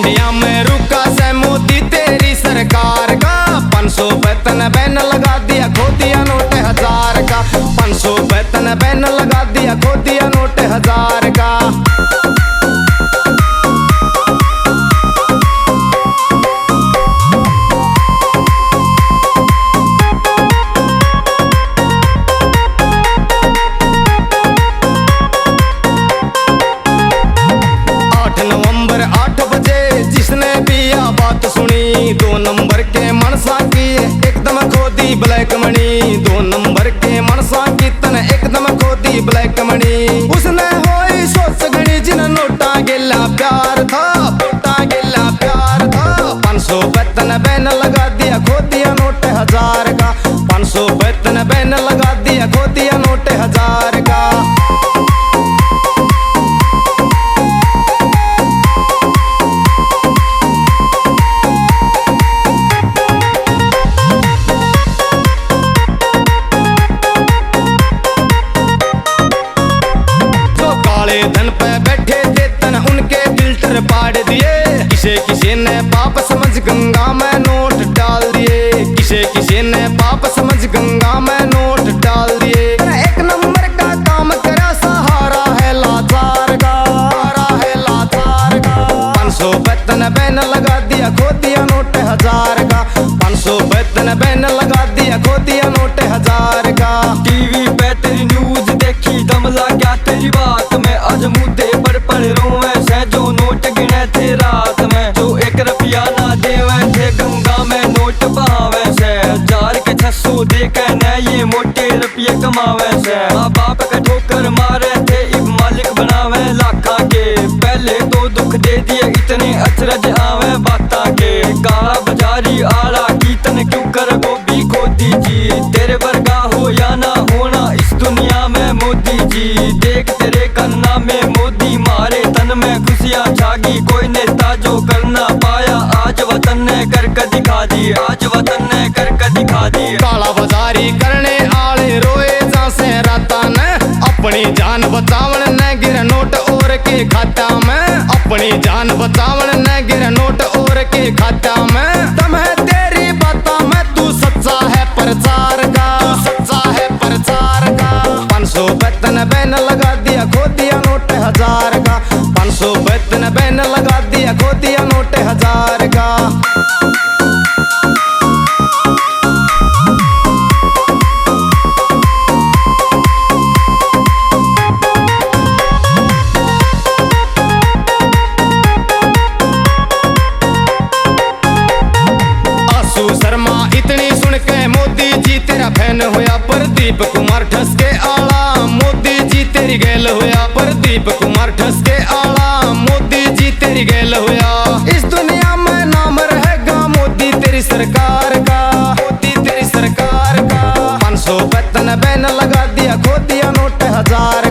दुनिया में रुका से मोदी तेरी सरकार का। 500 वेतन बैन लगा दिया, खो दिया नोट 1000 का। 500 वेतन बैन लगा दिया, खो दिया नोट 1000 का। नवंबर 8 बजे जिसने भी यह बात सुनी, 2 नंबर के मनसा की एकदम खोदी ब्लैक मनी। 2 नंबर के मनसा की तन एकदम खोदी ब्लैक मनी। उसने होई सोच गणी जिन नोटा गिला प्यार था, नोटा गिला प्यार था। 500 वेतन बैन लगा दिया, खो दिया नोट 1000 का। 500 वेतन बैन लगा दिया, खो दिया नोट 1000 का। धन पे बैठे थे तन उनके फिल्टर पाड़ दिए। किसे किसी ने पाप समझ गंगा में नोट डाल दिए। किसे किसी ने पाप समझ गंगा में नोट डाल दिए। 1 नंबर का काम करा सहारा है लाचार का, सहारा है लाचार का। 500 वेतन बैन लगा दिया, खो दिया नोट 1000 का। 500 वेतन बैन लगा दिया, खो दिया नोट 1000 का। टीवी पे तेरी न्यूज देखी, दम लग गया तेरी बात में। आज मुद्दे पर रोवे से जो नोट गिने थे रात में। जो 1 रुपया ना देवे थे गंगा में नोट बहावे से। 1000 के 600 दे के न ये मोटे रुपये कमावे से। माँ बाप का ठोकर मारे थे इब मालिक बनावे लाखा के। पहले तो दुख दे दिए इतने अचरज आवे बाता के। काला बाजारी आला की तन क्यों कर गोभी खोदी जी। तेरे वर्गा हो या ना होना इस दुनिया में मोदी जी। देख तेरे कन्ना में मोदी मारे तन में खुशियाँ छागी। कोई नेता जो करना पाया आज वतन ने करके दिखा दी, आज वतन ने करके दिखा दी। काला बाजारी करने आले रोए जा से राता ने। अपनी जान बचावन न गिर नोट और के खाता में। अपनी जान बचावन न गिर नोट और के खाता में। दम है तेरी बातों में, तू सच्चा है प्रचार का, तू सच्चा है प्रचार का। 500 वेतन बैन लगा दिया, खो दिया नोट 1000 का। 500 वेतन बैन लगा दिया, खो दिया नोट 1000 का। शर्मा इतनी सुन के मोदी जी तेरा फैन होया। प्रदीप कुमार ठसके आला मोदी जी तेरी गैल होया। प्रदीप कुमार ठसके आला मोदी जी तेरी गैल होया। इस दुनिया में नाम रहेगा मोदी तेरी सरकार का, मोदी तेरी सरकार का। 500 वेतन बैन लगा दिया, खो दिया नोट 1000